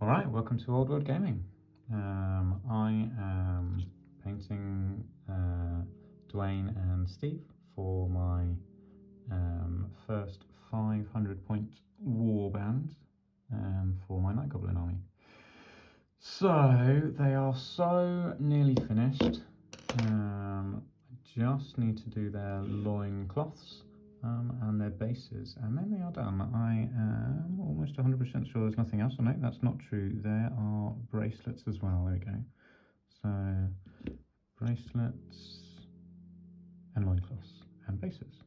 Alright, welcome to Old World Gaming. I am painting Dwayne and Steve for my first 500 point warband for my Night Goblin army. So they are so nearly finished. I just need to do their loincloths and their bases, and then they are done. I am almost 100% sure there's nothing else on it. That's not true. There are bracelets as well. There we go. So bracelets and loincloths and bases.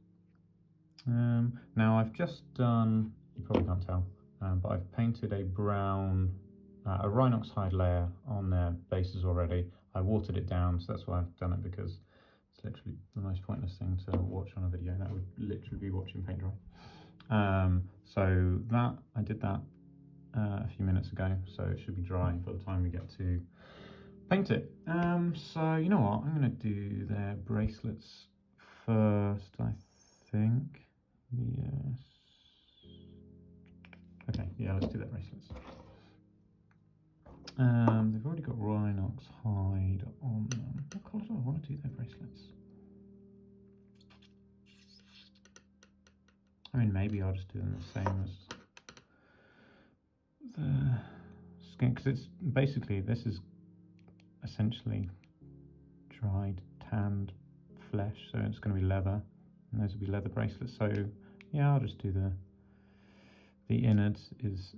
Now I've just done, you probably can't tell, but I've painted a brown, a rhinox hide layer on their bases already. I watered it down, so that's why I've done it, because it's literally the most pointless thing to watch on a video. That would literally be watching paint dry. So that, I did that a few minutes ago, so it should be dry by the time we get to paint it. So you know what, I'm going to do their bracelets first, I think. Yes. Okay, yeah, let's do their bracelets. They've already got rhinox hide on them. What colour do I want to do their bracelets? I mean, maybe I'll just do them the same as the skin, because it's basically, this is essentially dried, tanned flesh, so it's going to be leather, and those will be leather bracelets. So yeah, I'll just do the innards is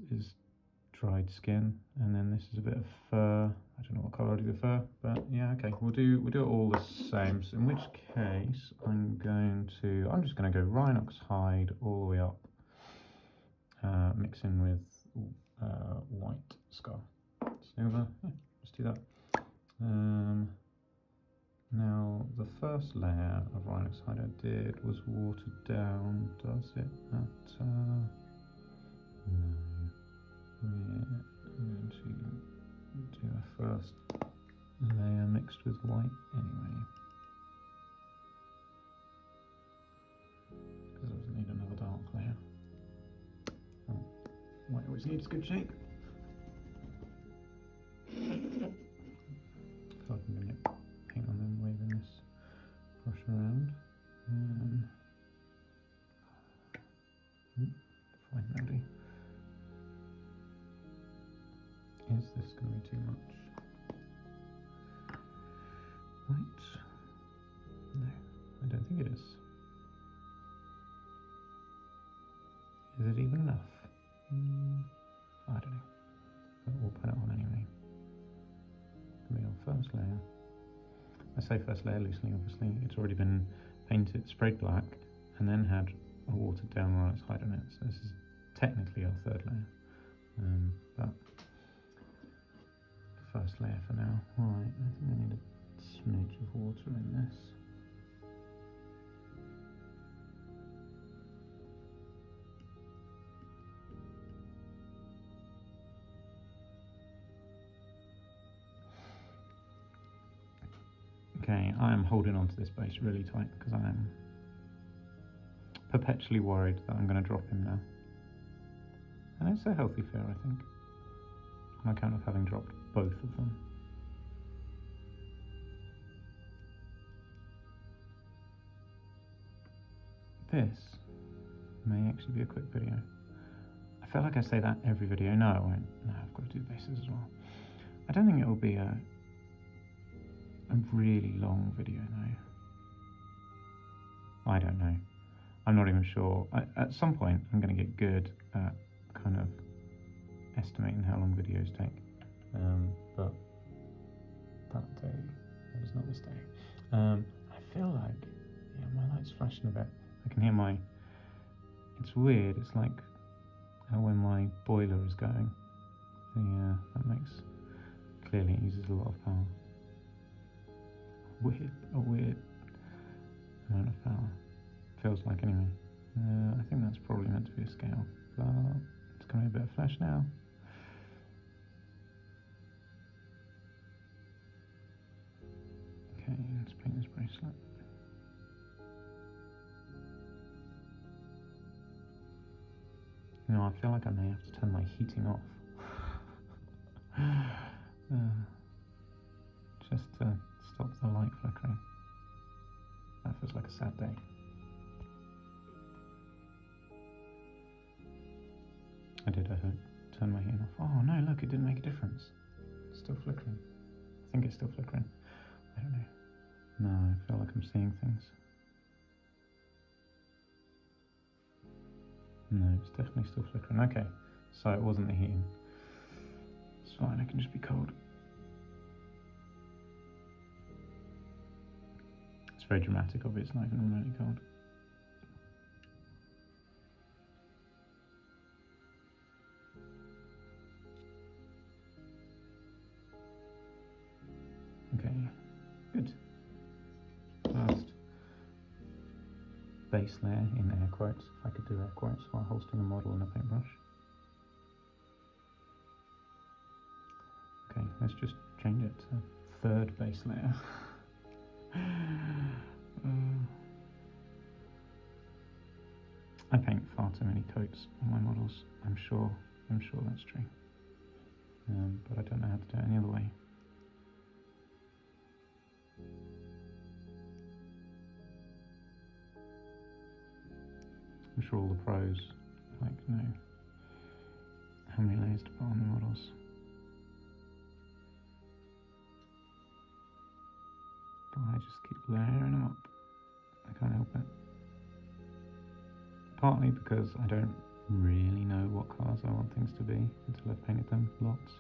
dried skin, and then this is a bit of fur. I don't know what colour I'll do the fur, but yeah, okay, we'll do it all the same. So in which case I'm just going to go rhinox hide all the way up, mix in with white skull silver. Yeah, let's do that. Now the first layer of rhinox hide I did was watered down. Does it matter? No. We're going to do a first layer mixed with white anyway, because it doesn't need another dark layer. Oh, white always needs good shape. I feel like I'm going to get paint on them waving this brush around. Fine, that'll do. Is this going to be too much white? No, I don't think it is. Is it even enough? I don't know, but we'll put it on anyway. It'll be our first layer. I say first layer loosely, obviously. It's already been painted, sprayed black, and then had a watered down rhinox hide on it. So this is technically our third layer, but first layer for now. Right, I think I need a smidge of water in this. Okay, I am holding on to this base really tight because I am perpetually worried that I'm going to drop him now. And it's a healthy fear, I think, on account of having dropped both of them. This may actually be a quick video. I feel like I say that every video. No, I won't. No, I've got to do the bases as well. I don't think it will be a really long video, no. I don't know. I'm not even sure. At some point, I'm going to get good at kind of estimating how long videos take. But that day, it is not this day. I feel like, yeah, my light's flashing a bit. I can hear it's weird, it's like when my boiler is going. Clearly it uses a lot of power. A weird amount of power. Feels like anyway. I think that's probably meant to be a scale, but it's going to be a bit of flash now. Okay, let's paint this bracelet. You know, I feel like I may have to turn my heating off. to stop the light flickering. That feels like a sad day. I turn my heating off. Oh no, look, it didn't make a difference. It's still flickering. I think it's still flickering. I don't know. No, I feel like I'm seeing things. No, it's definitely still flickering. Okay, so it wasn't the heating. It's fine, I can just be cold. It's very dramatic, obviously, it's not even remotely cold. Okay, good. First base layer in air quotes, if I could do air quotes while holding a model and a paintbrush. Okay, let's just change it to third base layer. I paint far too many coats on my models. I'm sure that's true. But I don't know how to do it any other way. I'm sure all the pros know how many layers to put on the models. But I just keep layering them up. I can't help it. Partly because I don't really know what colours I want things to be until I've painted them lots.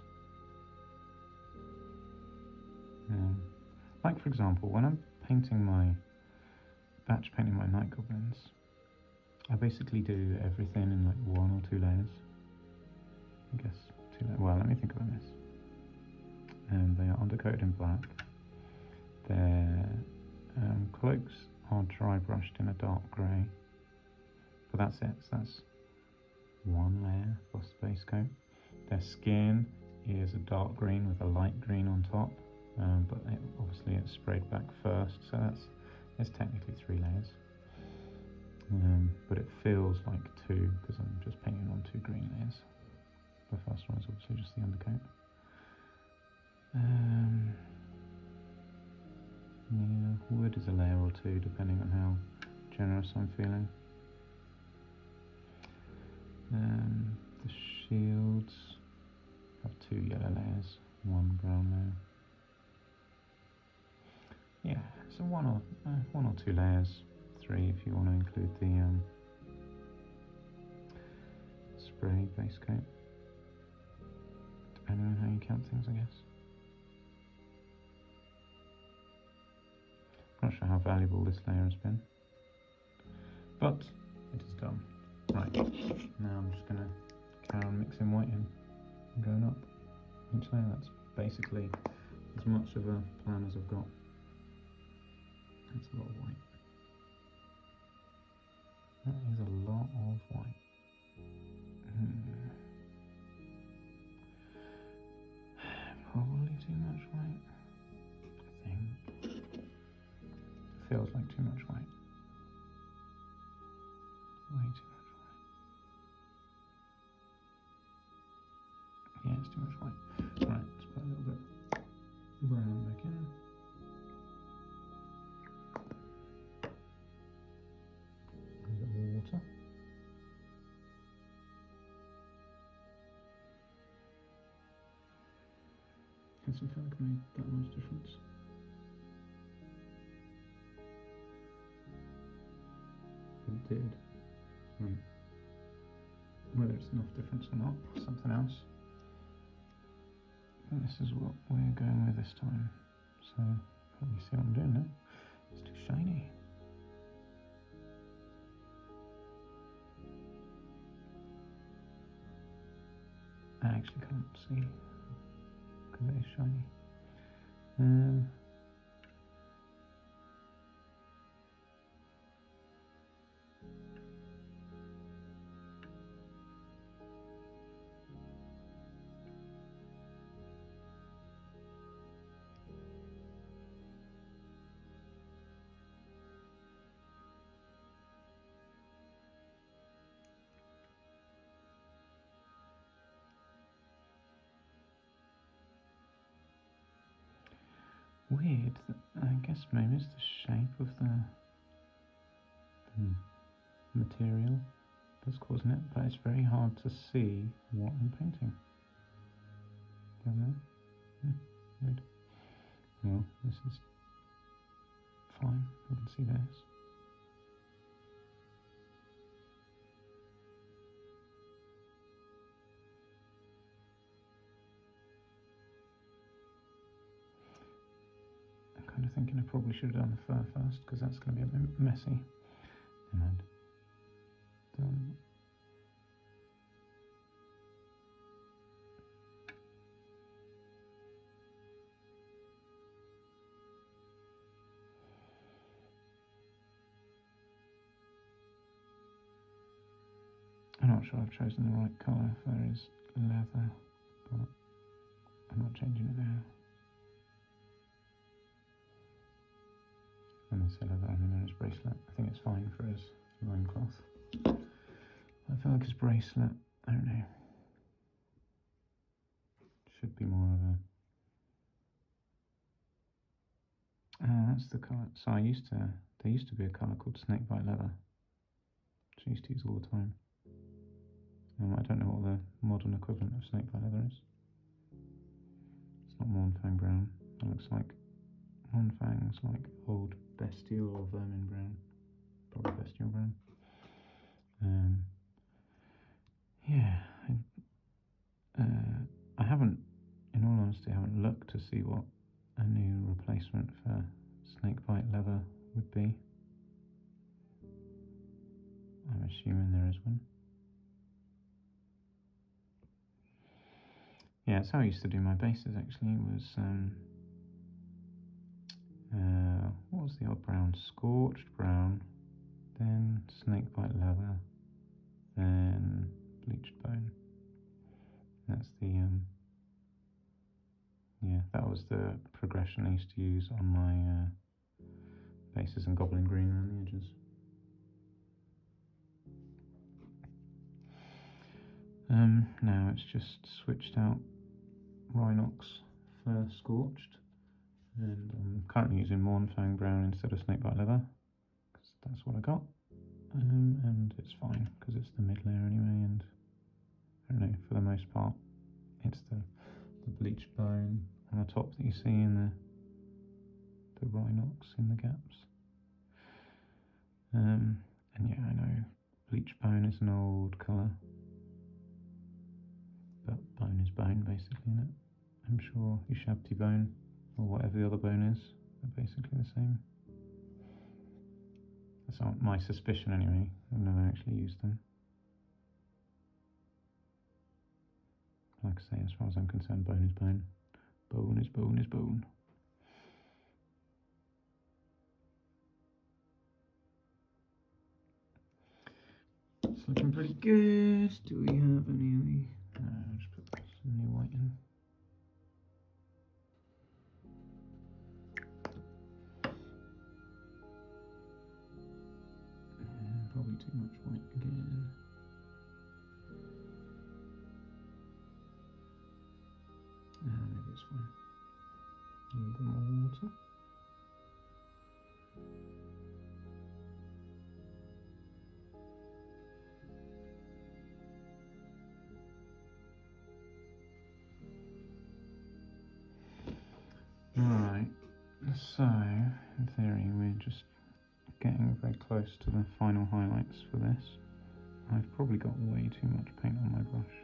Like for example, when I'm painting batch painting my night goblins, I basically do everything in like 1 or 2 layers. I guess 2 layers. Well, let me think about this. They are undercoated in black. Their cloaks are dry brushed in a dark grey. But that's it. So that's 1 layer plus the base coat. Their skin is a dark green with a light green on top. But obviously it's sprayed back first, so it's technically 3 layers. But it feels like 2 because I'm just painting on 2 green layers. The first one is obviously just the undercoat. Yeah, wood is a layer or 2 depending on how generous I'm feeling. The shields have 2 yellow layers, 1 brown layer. Yeah, so 1 or 2 layers, 3 if you want to include the spray base coat, depending on how you count things, I guess. I'm not sure how valuable this layer has been, but it is done. Right, now I'm just going to carry on mixing white in and going up each layer. That's basically as much of a plan as I've got. That's a lot of white. That is a lot of white. Probably too much white, I think. Feels like too much white. Way too much white. Yeah, it's too much white. Right, let's put a little bit brown back in. A bit of water. Doesn't feel like it made that much difference. But it did. Right. Whether it's enough difference or not, something else. But this is what we're going with this time. So, can't you see what I'm doing now? It's too shiny. I actually can't see because it is shiny. weird. I guess maybe it's the shape of the material that's causing it, but it's very hard to see what I'm painting. Don't know. Weird. Well, this is fine. We can see this. I'm kind of thinking I probably should have done the fur first, because that's going to be a bit messy. Never mind. Done. I'm not sure I've chosen the right colour. Fur is leather, but I'm not changing it now. When I say leather, I mean on his bracelet. I think it's fine for his loincloth. I feel like his bracelet, I don't know, should be more of a... that's the colour. So there used to be a colour called snakebite leather, which I used to use all the time. I don't know what the modern equivalent of snakebite leather is. It's not Mournfang brown. It looks like Mournfang's like old bestial or vermin brown. Probably bestial brown. Yeah, I haven't, in all honesty, I haven't looked to see what a new replacement for snakebite leather would be. I'm assuming there is one. Yeah, that's how I used to do my bases actually, was, what was the odd brown? Scorched brown, then snakebite leather, then bleached bone. That's the, yeah, that was the progression I used to use on my bases and goblin green around the edges. Now it's just switched out Rhinox for Scorched, and I'm currently using Mournfang brown instead of snakebite leather, because that's what I got, and it's fine, because it's the mid layer anyway, and I don't know, for the most part, it's the bleached bone on the top that you see in the Rhinox in the gaps. And yeah, I know bleached bone is an old colour, but bone is bone basically, isn't it? I'm sure Ushabti bone, or whatever the other bone is, are basically the same. That's my suspicion anyway. I've never actually used them. Like I say, as far as I'm concerned, bone is bone. Bone is bone is bone. It's looking pretty good. Do we have any? No, just put some new white in. Probably too much white again. Maybe it's fine. A little bit more water. Alright, so in theory we're just getting very close to the final highlights for this. I've probably got way too much paint on my brush.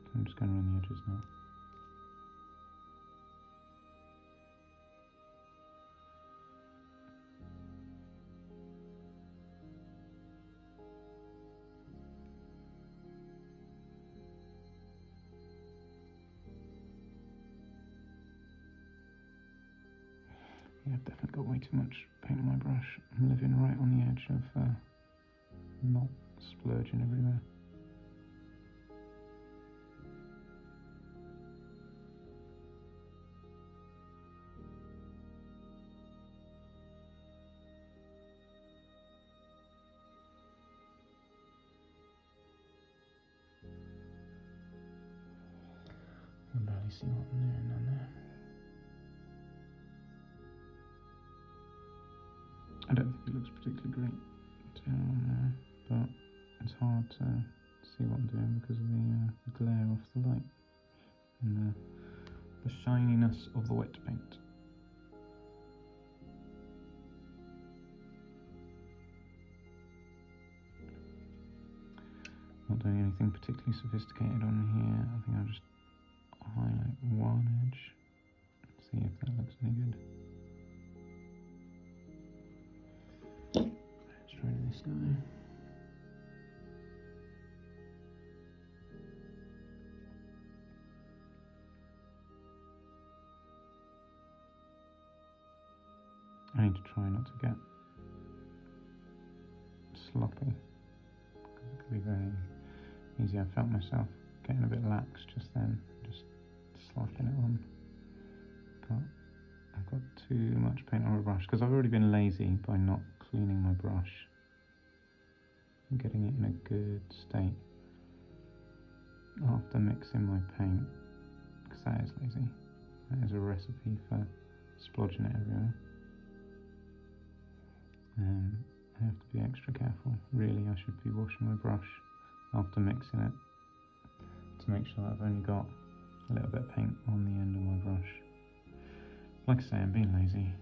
So I'm just going around the edges now. Yeah, I've definitely got way too much paint on my brush. I'm living right on the edge of not splurging everywhere. see what I'm doing down there. I don't think it looks particularly great down there, but it's hard to see what I'm doing because of the glare off the light and the shininess of the wet paint. Not doing anything particularly sophisticated on here. I think I'll just highlight one edge, see if that looks any good. Let's try this guy. I need to try not to get sloppy, because it could be very easy. I felt myself getting a bit lax just then, just slapping it on. But I've got too much paint on my brush, because I've already been lazy by not cleaning my brush and getting it in a good state after mixing my paint, because that is lazy. That is a recipe for splodging it everywhere. I have to be extra careful. Really, I should be washing my brush after mixing it to make sure that I've only got a little bit of paint on the end of my brush. Like I say, I'm being lazy.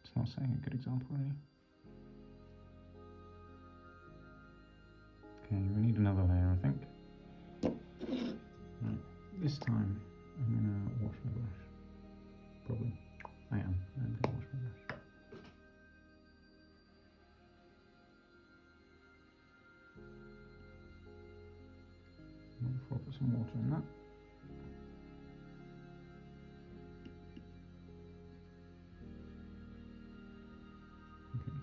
It's not saying a good example, really. Okay, we need another layer, I think. Right, this time I'm going to wash my brush. Probably. I'm going to wash my brush. Before I put some water in that. Okay.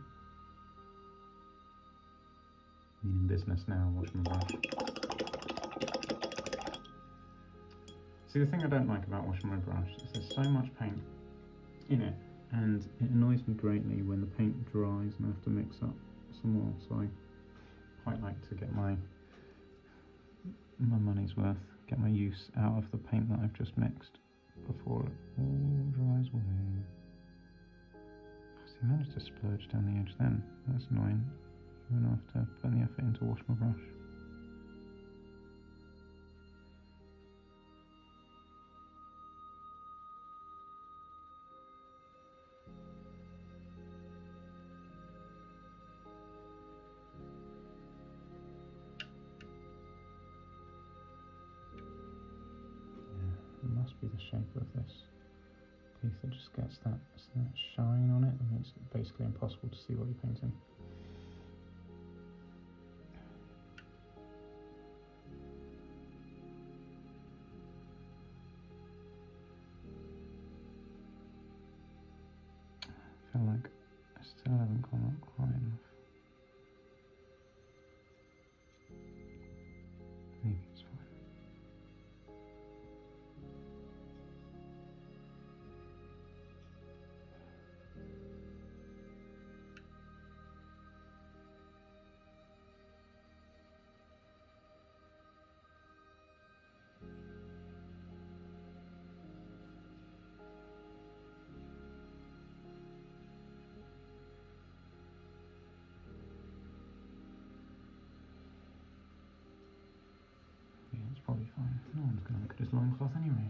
Meaning business now, wash my brush. See, the thing I don't like about washing my brush is there's so much paint in it, and it annoys me greatly when the paint dries and I have to mix up some more, so I quite like to get my money's worth, get my use out of the paint that I've just mixed before it all dries away. See, I managed to splurge down the edge then. That's annoying. Even after putting the effort in to wash my brush. Must be the shape of this piece that just gets that shine on it and makes it basically impossible to see what you're painting. I feel like I still haven't gone up high enough. Maybe it's fine. Yeah, it's probably fine. No one's going to look at his loincloth anyway.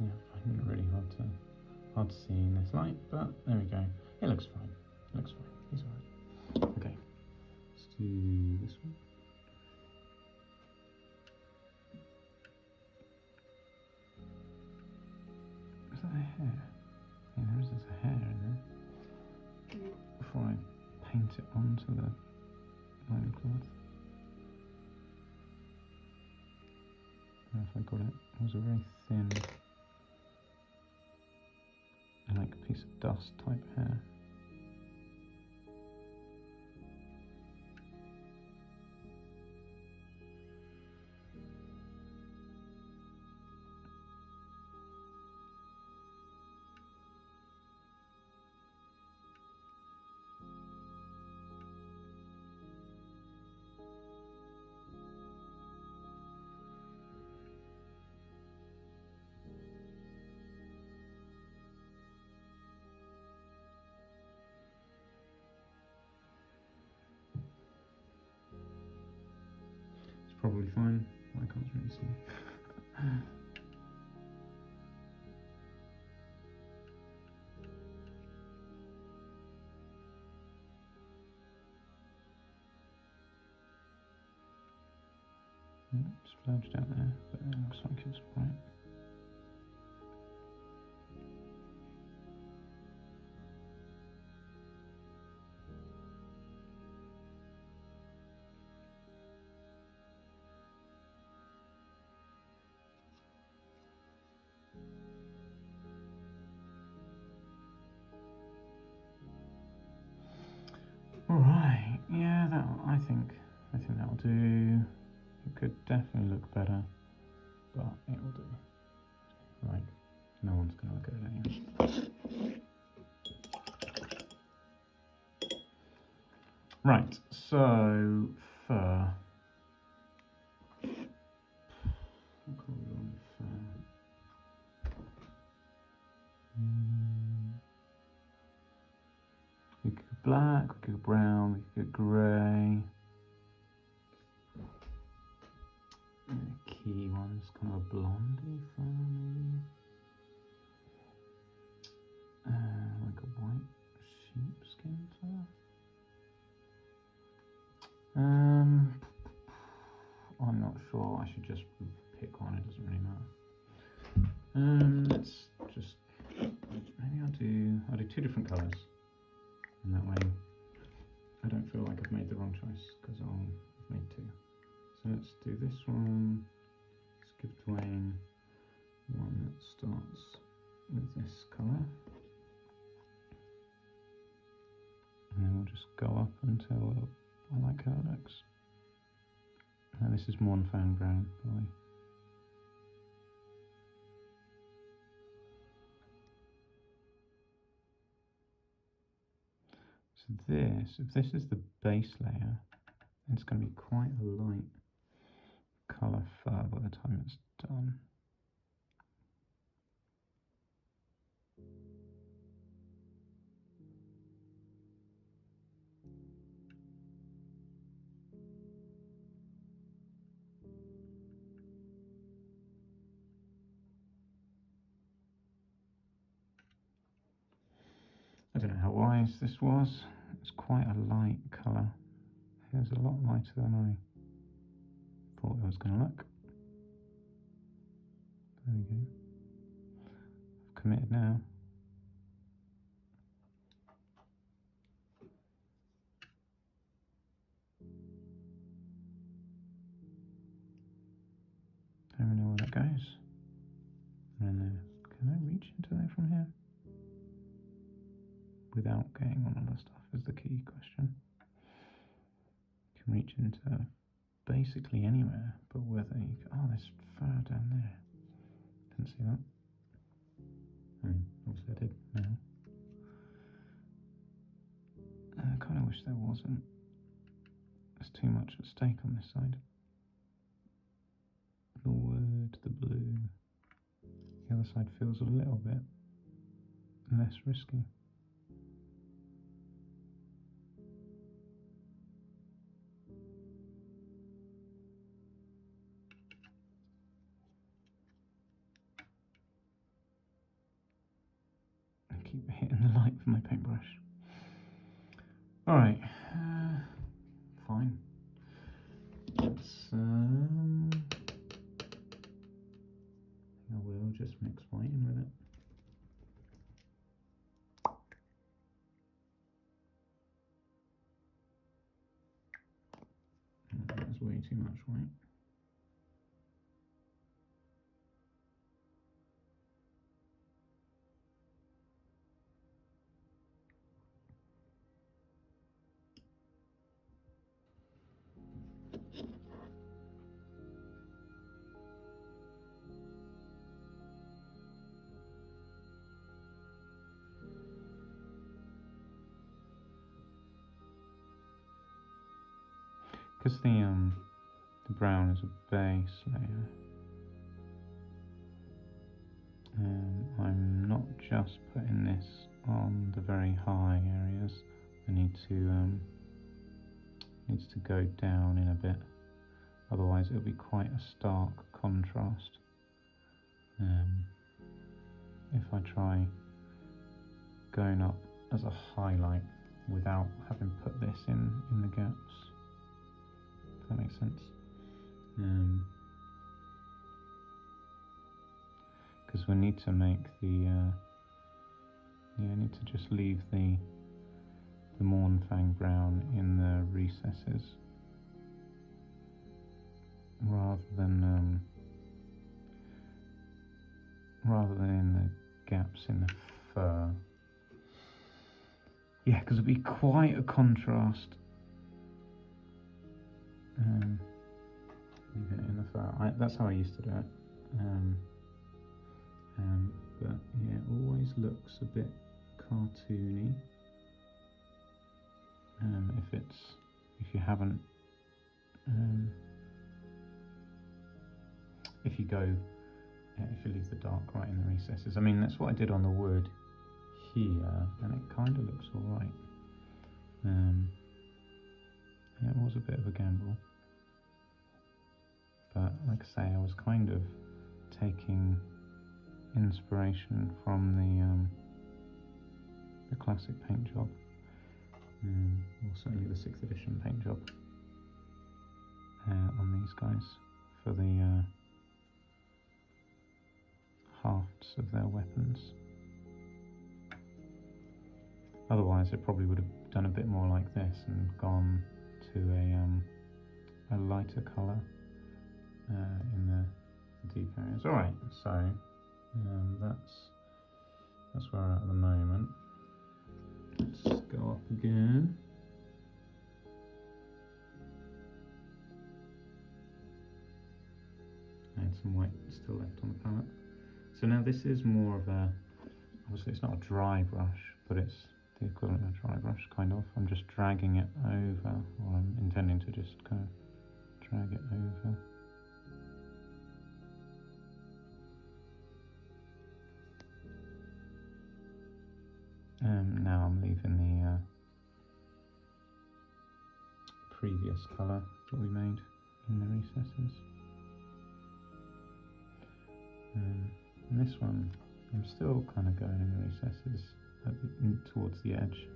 Yeah, finding it really hard to see in this light, but there we go. It looks fine. It looks fine. He's alright. Okay, let's do this one. Is that a hair? Yeah, there's a hair in there. Before I paint it onto the loincloth. I don't know if I got it. It was a very thin, like piece of dust type hair. probably fine. I can't really see. Splurged out there, but it looks like it's right. All right, yeah, I think that'll do. It could definitely look better, but it will do. Right, no one's going to look at it anyway. Right, so fur. What colour are we on fur? We could go black, we could go brown, we could go grey. The key one's kind of a blondie fur, maybe. Like a white sheepskin fur. I'm not sure. I should just pick one. It doesn't really matter. Let's just maybe I'll do two different colours, and that way I don't feel like I've made the wrong choice because I've made two. So let's do this one. Let's give Dwayne one that starts with this colour, and then we'll just go up until I like how it looks. Now this is Mournfang Brown, by the way. So if this is the base layer, it's going to be quite a light colour fur by the time it's done. I don't know how wise this was. It's quite a light colour. It's a lot lighter than I thought it was going to look. There we go. I've committed now. Don't really know where that goes. And then can I reach into there from here? Without getting on all the stuff is the key question. Can reach into basically anywhere, but whether you can, oh, there's fur down there. Didn't see that. I mean, obviously I did now. I kind of wish there wasn't. There's too much at stake on this side. The wood, the blue. The other side feels a little bit less risky. Keep hitting the light for my paintbrush. Alright, fine. Let's, I will just mix white in with it. That's way too much white. Because the brown is a base layer, I'm not just putting this on the very high areas. I need to needs to go down in a bit otherwise it'll be quite a stark contrast. If I try going up as a highlight without having put this in the gaps, if that makes sense. Because we need to make the I need to just leave the Mournfang brown in the recesses rather than in the gaps in the fur. Yeah, because it'd be quite a contrast. Leaving it in the fur. That's how I used to do it. But yeah, it always looks a bit cartoony. If you haven't, if you leave the dark right in the recesses. I mean, that's what I did on the wood here, and it kind of looks all right. And it was a bit of a gamble, but like I say, I was kind of taking inspiration from the classic paint job, or certainly the 6th edition paint job on these guys for the hafts of their weapons. Otherwise it probably would have done a bit more like this and gone to a lighter colour in the deep areas. Alright, so that's where we're at the moment. Let's go up again. And some white still left on the palette. So now this is more of a, obviously it's not a dry brush, but it's the equivalent of a dry brush, kind of. I'm just dragging it over, or I'm intending to just kind of drag it over. Now I'm leaving the previous colour that we made in the recesses. And this one, I'm still kind of going in the recesses towards the edge.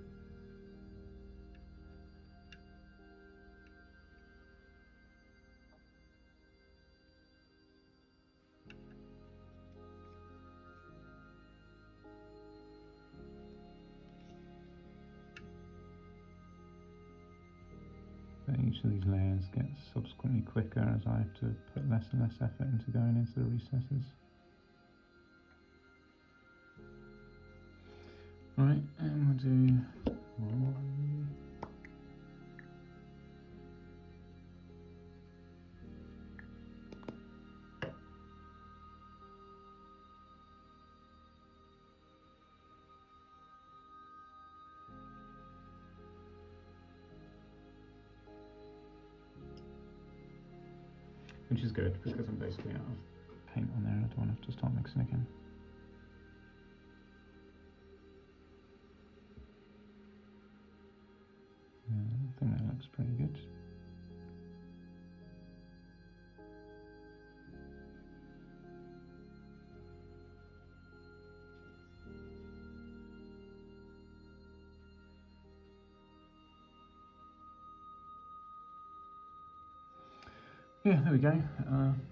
But each of these layers gets subsequently quicker as I have to put less and less effort into going into the recesses. Right, and we'll do which is good because I'm basically out of paint on there and I don't want to have to start mixing again. I think that looks pretty good. Yeah, there we go.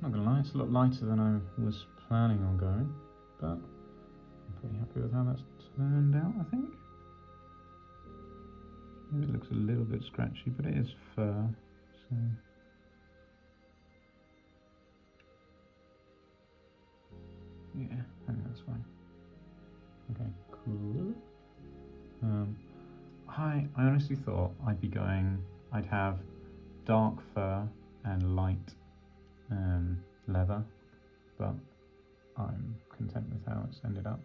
Not gonna lie, it's a lot lighter than I was planning on going, but I'm pretty happy with how that's turned out, I think. Maybe it looks a little bit scratchy, but it is fur, so... yeah, I think that's fine. Okay, cool. I honestly thought I'd have dark fur and light leather, but I'm content with how it's ended up.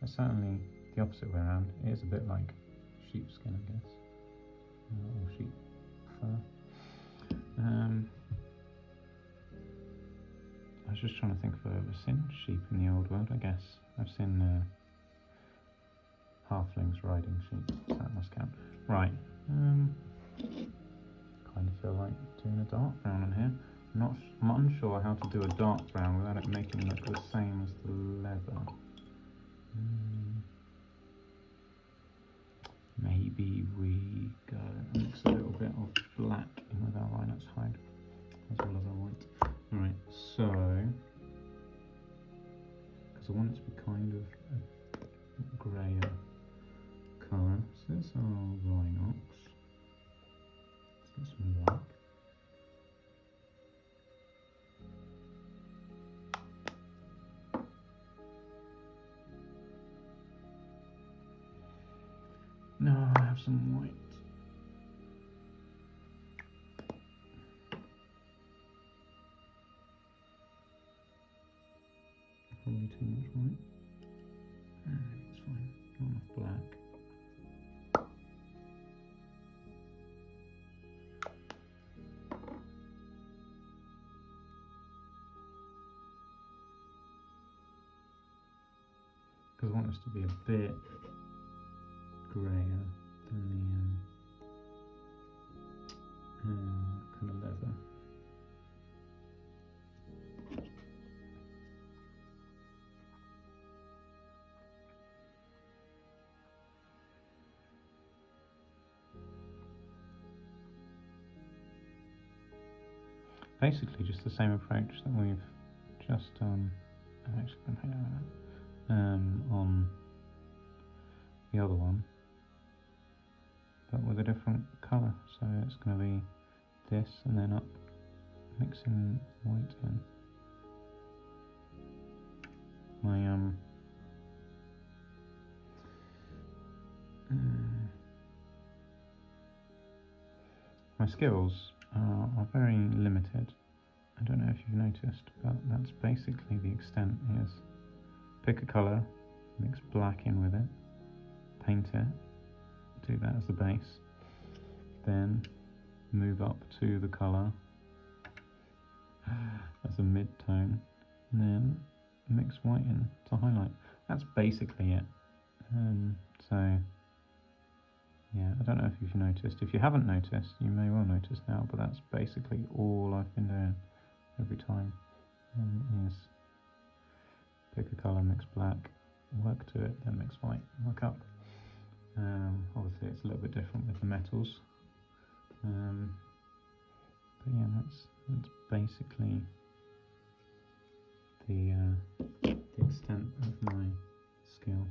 It's certainly the opposite way around. It is a bit like sheepskin, I guess, or sheep fur. I was just trying to think if I've ever seen sheep in the old world. I guess I've seen halflings riding sheep, so that must count. Right, kind of feel like doing a dark brown on here. I'm unsure how to do a dark brown without it making it look the same as the leather. Maybe we go and mix a little bit of black in with our Rhinox hide, as well as our white. Alright, so, because I want it to be kind of a greyer colour, so this is our Rhinox. Let's get some black. Now I have some white. Probably too much white. It's fine. Not enough black. Because I want this to be a bit grayer than the kind of leather. Basically just the same approach that we've just I'm actually going to paint over that on the other one, but with a different colour. So it's going to be this and then up, mixing white in. My skills are very limited. I don't know if you've noticed, but that's basically the extent. Is pick a colour, mix black in with it, paint it, do that as the base, then move up to the colour as a mid-tone, and then mix white in to highlight. That's basically it. So yeah, I don't know if you've noticed. If you haven't noticed, you may well notice now, but that's basically all I've been doing every time, is pick a colour, mix black, work to it, then mix white, work up. Obviously it's a little bit different with the metals, but yeah, that's basically the extent of my skill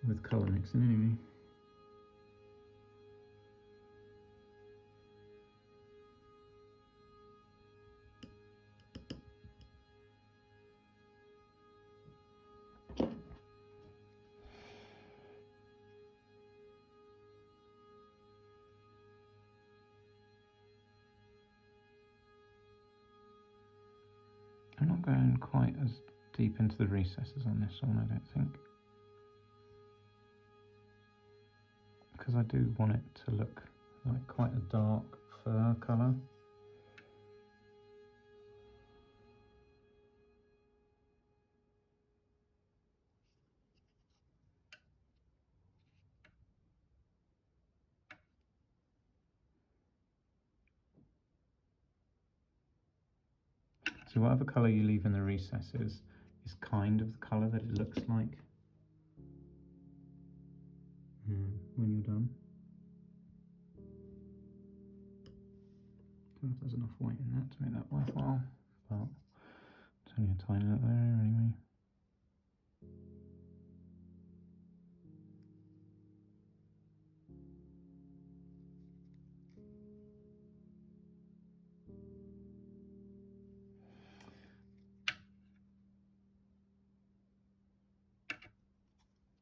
with colour mixing anyway. I'm not going quite as deep into the recesses on this one, I don't think, because I do want it to look like quite a dark fur colour. So whatever colour you leave in the recesses is kind of the colour that it looks like when you're done. Don't know if there's enough white in that to make that worthwhile, but it's only a tiny little area anyway.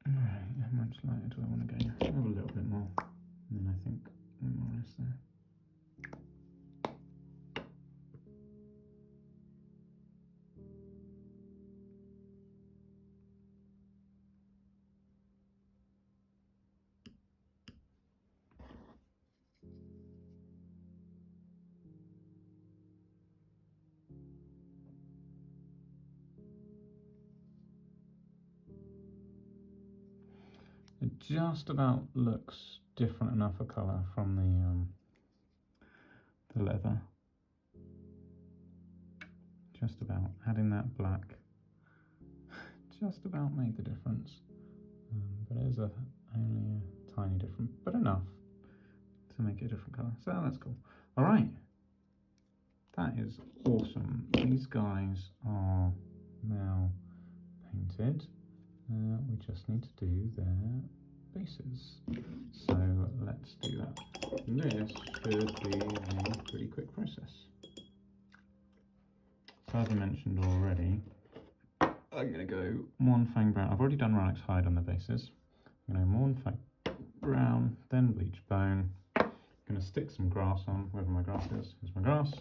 Alright, how much lighter do I want to go? I'll have a little bit more, and then I think we're more or less there. It just about looks different enough a colour from the the leather. Just about. Adding that black just about made the difference. But it is only a tiny difference, but enough to make it a different colour. So that's cool. Alright. That is awesome. These guys are now painted. We just need to do their bases. So let's do that. This should be a pretty quick process. So as I mentioned already, I'm going to go Mournfang Brown. I've already done Rhinox Hide on the bases. I'm going to Mournfang Brown, then Bleach Bone. I'm going to stick some grass on, wherever my grass is. Here's my grass.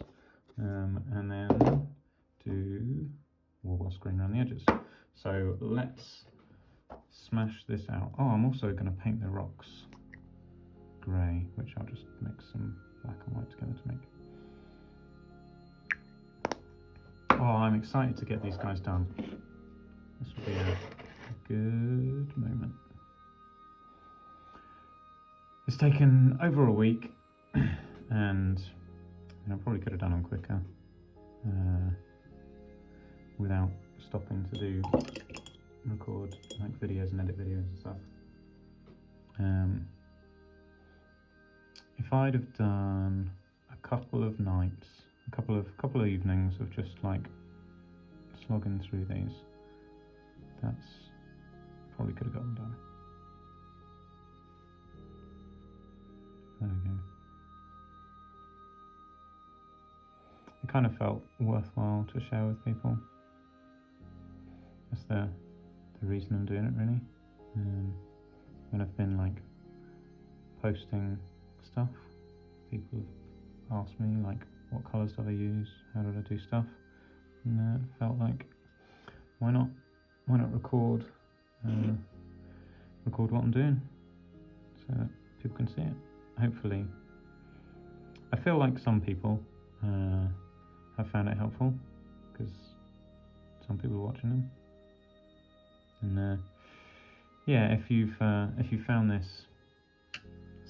And then do warboss green around the edges. So let's smash this out. Oh, I'm also going to paint the rocks grey, which I'll just mix some black and white together to make. Oh, I'm excited to get these guys done. This will be a good moment. It's taken over a week, and I probably could have done them quicker without stopping to do record like videos and edit videos and stuff. If I'd have done a couple of nights, a couple of evenings of just like slogging through these, that's probably could have got them done. There we go. It kind of felt worthwhile to share with people. That's the reason I'm doing it, really. When I've been like posting stuff, people have asked me like, what colours did I use? How did I do stuff? And it felt like, why not record what I'm doing so that people can see it. Hopefully, I feel like some people have found it helpful because some people are watching them. And yeah, if you found this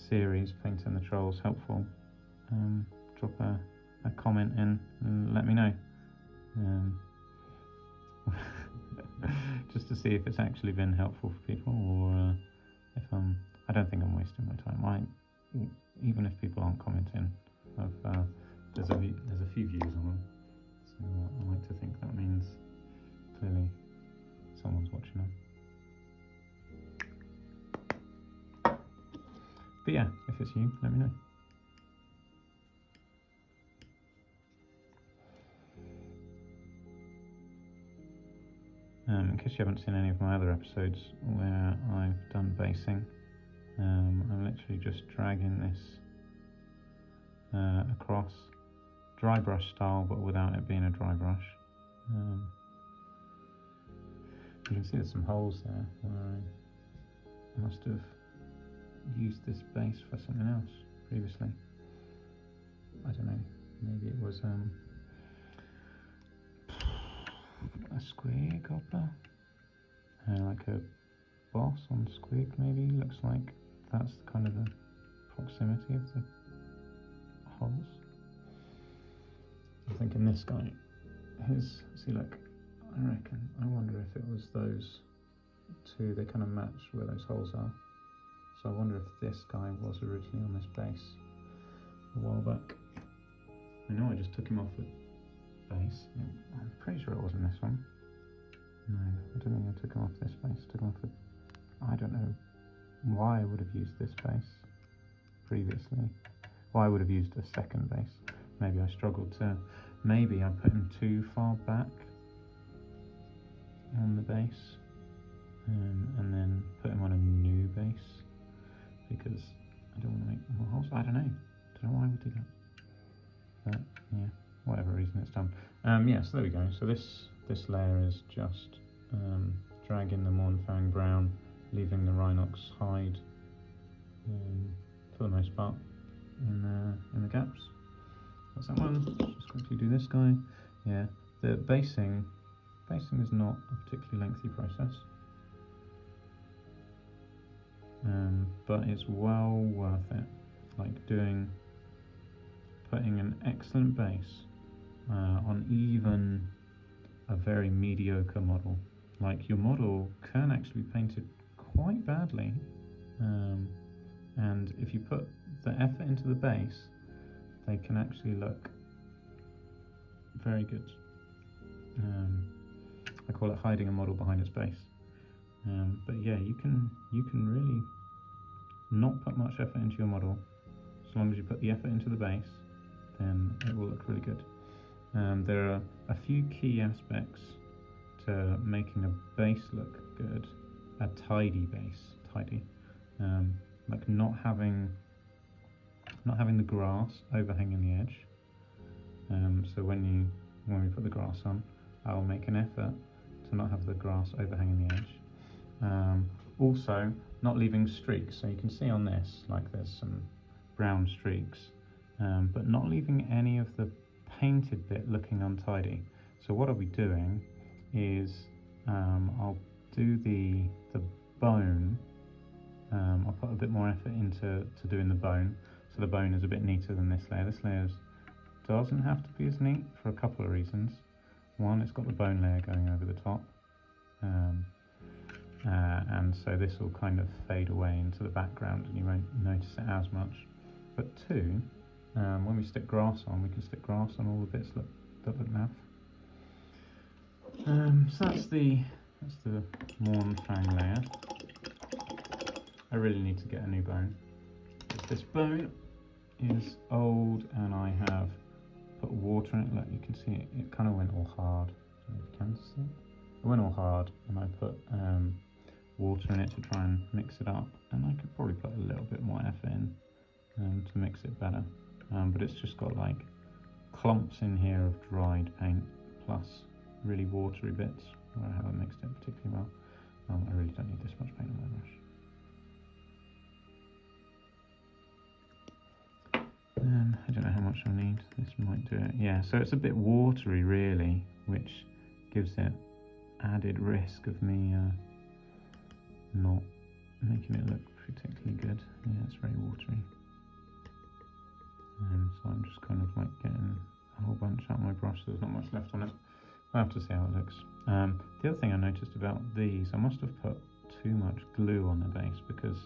series, Painting the Trolls, helpful, drop a comment in and let me know. Just to see if it's actually been helpful for people, or if I don't think I'm wasting my time. Even if people aren't commenting, there's a few views on them, so I like to think that means clearly someone's watching them. But yeah, if it's you, let me know. In case you haven't seen any of my other episodes where I've done basing, I'm literally just dragging this across, dry brush style, but without it being a dry brush. You can see there's some holes there where I must have used this base for something else previously. I don't know, maybe it was a squig gobbler, like a boss on squig maybe. Looks like that's kind of the proximity of the holes. I'm thinking this guy, see look, I wonder if it was those two, they kind of match where those holes are. So I wonder if this guy was originally on this base a while back. I know I just took him off the base. I'm pretty sure it wasn't this one. No, I don't think I took him off this base. I took him off the... I don't know why I would have used this base previously. Why I would have used a second base. Maybe I struggled to... Maybe I put him too far back on the base, and then put him on a new base because I don't want to make more holes. I don't know why I would do that. But yeah, whatever reason it's done. Yeah, so there we go. So this layer is just dragging the Mournfang Brown, leaving the Rhinox Hide for the most part in the gaps. That's that one. Just quickly do this guy. Yeah, the basing is not a particularly lengthy process, but it's well worth it. Like putting an excellent base on even a very mediocre model. Like, your model can actually be painted quite badly, and if you put the effort into the base, they can actually look very good. I call it hiding a model behind its base. But yeah, you can really not put much effort into your model. As long as you put the effort into the base, then it will look really good. There are a few key aspects to making a base look good. A tidy base, like not having the grass overhanging the edge. So when we put the grass on, I'll make an effort to not have the grass overhanging the edge. Also, not leaving streaks. So you can see on this, like, there's some brown streaks, but not leaving any of the painted bit looking untidy. So what I'll be doing is I'll do the bone. I'll put a bit more effort into doing the bone, so the bone is a bit neater than this layer. This layer doesn't have to be as neat for a couple of reasons. One, it's got the bone layer going over the top, and so this will kind of fade away into the background and you won't notice it as much. But two, when we stick grass on, we can stick grass on all the bits that look naff. So that's the Mournfang layer. I really need to get a new bone. This bone is old and I have put water in it. Look, you can see it kind of went all hard. I don't know if you can see it. It went all hard and I put water in it to try and mix it up, and I could probably put a little bit more effort in to mix it better, but it's just got like clumps in here of dried paint plus really watery bits where I haven't mixed it particularly well. I really don't need this much paint on my brush. I don't know how much I need. This might do it. Yeah, so it's a bit watery really, which gives it added risk of me not making it look particularly good. Yeah, it's very watery. So I'm just kind of like getting a whole bunch out of my brush. There's not much left on it. I'll have to see how it looks. The other thing I noticed about these, I must have put too much glue on the base because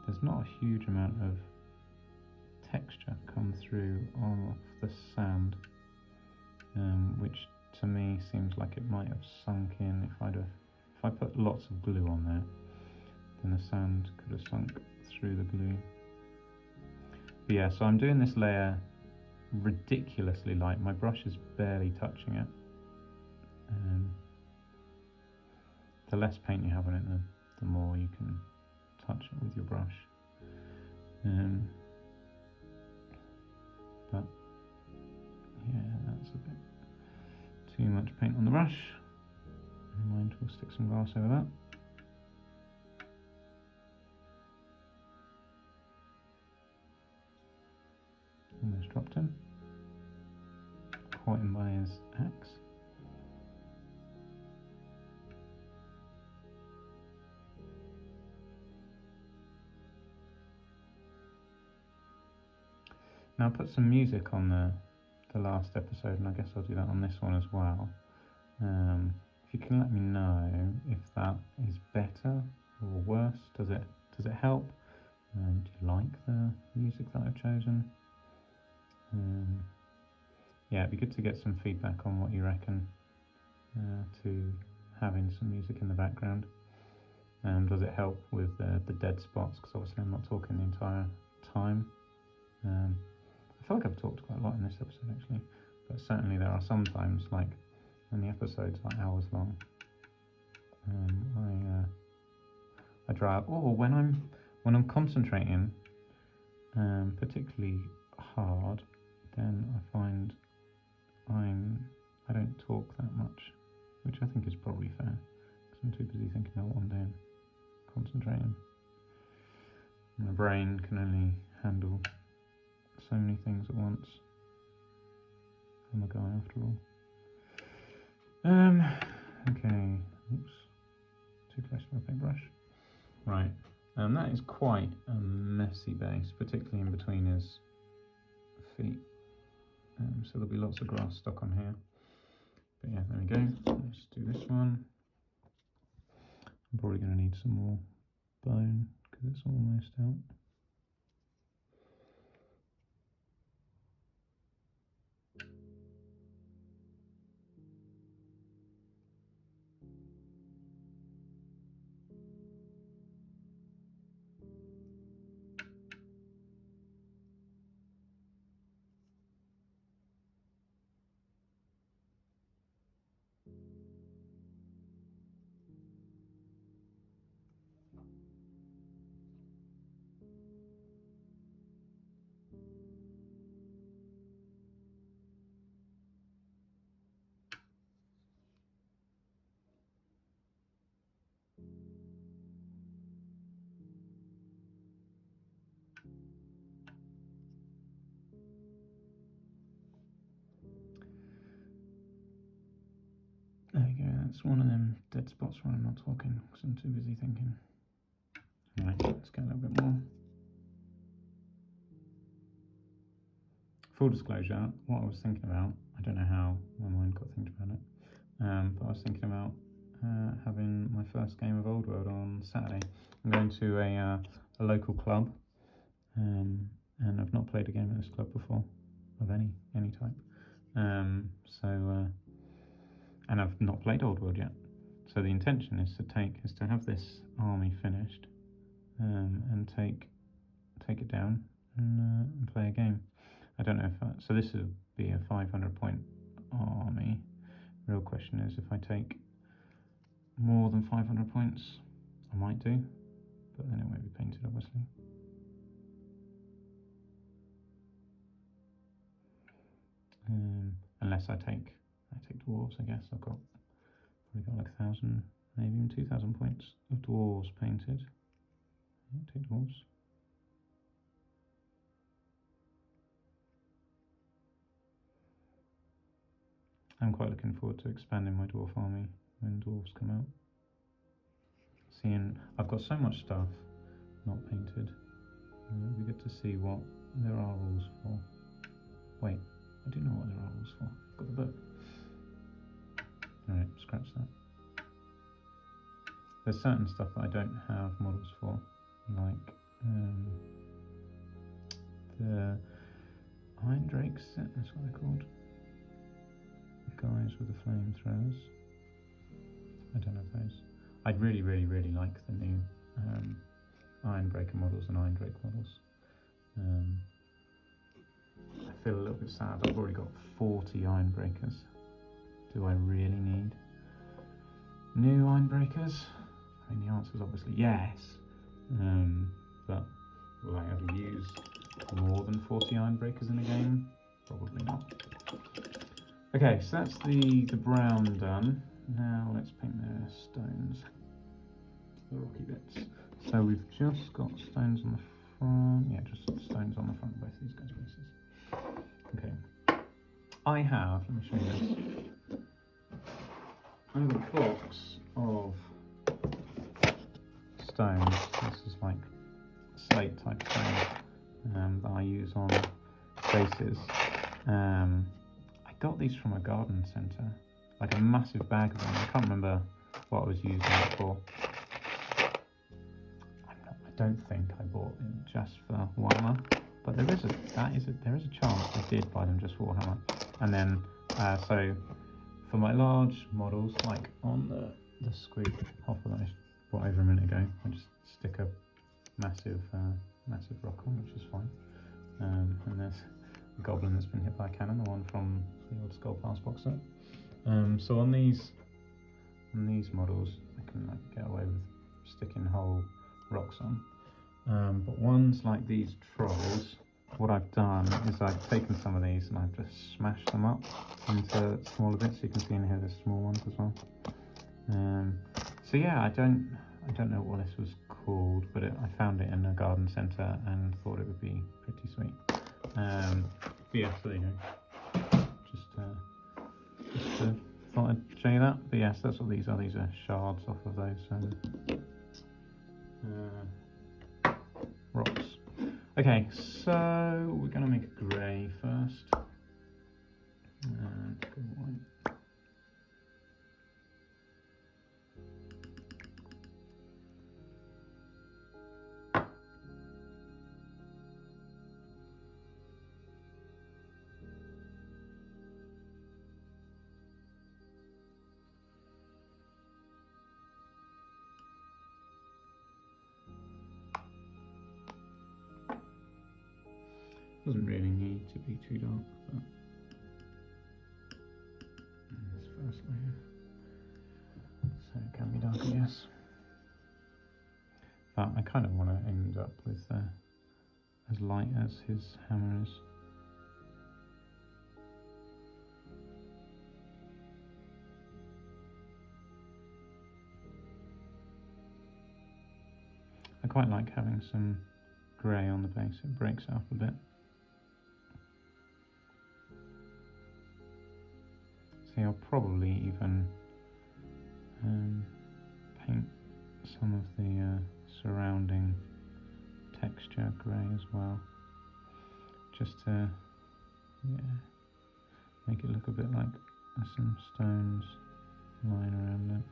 there's not a huge amount of texture come through off the sand, which to me seems like it might have sunk in. If I put lots of glue on there, then the sand could have sunk through the glue. But yeah, so I'm doing this layer ridiculously light. My brush is barely touching it. The less paint you have on it, the more you can touch it with your brush. But yeah, that's a bit too much paint on the brush. Never mind, we'll stick some grass over that. Almost dropped him. Caught him by his axe. Now I put some music on the last episode, and I guess I'll do that on this one as well. If you can let me know if that is better or worse, does it help? Do you like the music that I've chosen? Yeah, it'd be good to get some feedback on what you reckon to having some music in the background. Does it help with the dead spots? Because obviously I'm not talking the entire time. I feel like I've talked quite a lot in this episode actually, but certainly there are some times, like when the episode's like hours long, I dry out, or when I'm concentrating particularly hard, then I find I don't talk that much, which I think is probably fair because I'm too busy thinking about what I'm doing, concentrating. My brain can only handle so many things at once. I'm a guy after all. Okay, oops, too close to my paintbrush. Right, that is quite a messy base, particularly in between his feet. so there'll be lots of grass stuck on here. But yeah, there we go. Let's do this one. I'm probably going to need some more bone because it's almost out. There we go, that's one of them dead spots where I'm not talking because I'm too busy thinking. Right, let's get a little bit more. Full disclosure, what I was thinking about, I don't know how my mind got thinking about it, but I was thinking about having my first game of Old World on Saturday. I'm going to a local club, and I've not played a game at this club before, of any type. And I've not played Old World yet. So the intention is to have this army finished, and take it down and play a game. I don't know if so this would be a 500 point army. Real question is if I take more than 500 points, I might do, but then it won't be painted obviously. Unless I take dwarves, I guess. I've probably got like 1,000, maybe even 2,000 points of dwarves painted. Yeah, take dwarves. I'm quite looking forward to expanding my dwarf army when dwarves come out. Seeing I've got so much stuff not painted, it'd be good to see what there are rules for. Wait, I do know what there are rules for. I've got the book. Alright, scratch that. There's certain stuff that I don't have models for, like the Iron Drakes, that's what they're called. The guys with the flamethrowers. I don't have those. I'd really like the new Ironbreaker models and Iron Drake models. I feel a little bit sad. I've already got 40 Ironbreakers. Do I really need new Ironbreakers? I mean, the answer is obviously yes. But will I ever use more than 40 Ironbreakers in a game? Probably not. Okay, so that's the brown done. Now let's paint the stones, the rocky bits. So we've just got stones on the front. Yeah, just stones on the front of both these guys' faces. Okay. I have, let me show you this. I have a box of stones. This is like slate type stone that I use on bases. I got these from a garden centre, like a massive bag of them. I can't remember what I was using it for. I don't think I bought it just for Warhammer, but there is a chance I did buy them just for Warhammer. And then so for my large models, like on the squeak hopper that I brought over a minute ago, I just stick a massive rock on, which is fine. And there's a goblin that's been hit by a cannon, the one from the old Skull Pass box set. So on these models, I can like get away with sticking whole rocks on. But ones like these trolls, what I've done is I've taken some of these and I've just smashed them up into smaller bits. You can see in here there's small ones as well. So yeah, I don't know what this was called, but I found it in a garden centre and thought it would be pretty sweet. But yeah, so there you go. Just thought I'd show you that. But yes, that's what these are. These are shards off of those rocks. Okay, so we're going to make a grey first. Doesn't really need to be too dark, but this first layer, so it can be dark, I guess. But I kind of want to end up with as light as his hammer is. I quite like having some grey on the base, it breaks it up a bit. See, I'll probably even paint some of the surrounding texture grey as well, just to make it look a bit like there's some stones lying around it.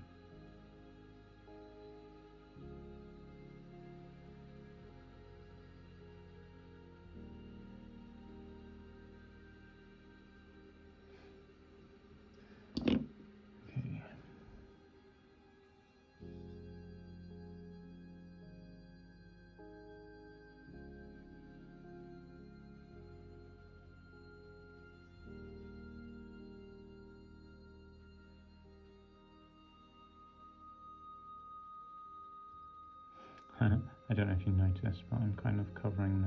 I don't know if you noticed, but I'm kind of covering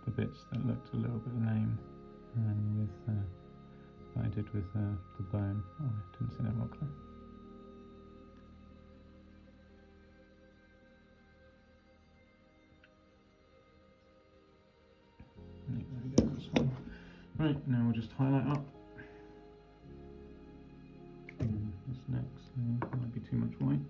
the bits that looked a little bit lame, and with what I did with the bone. Oh, I didn't see that rock there. There we go, that's fine. Right, now we'll just highlight up. This next might be too much white.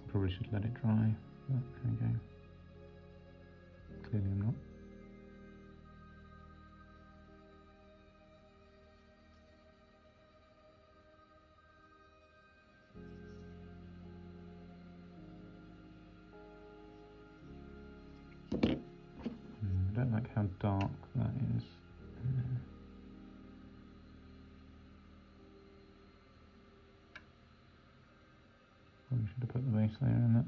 Probably should let it dry, but there we go. Clearly I'm not. I don't like how dark that is. Probably should have put the base layer in it.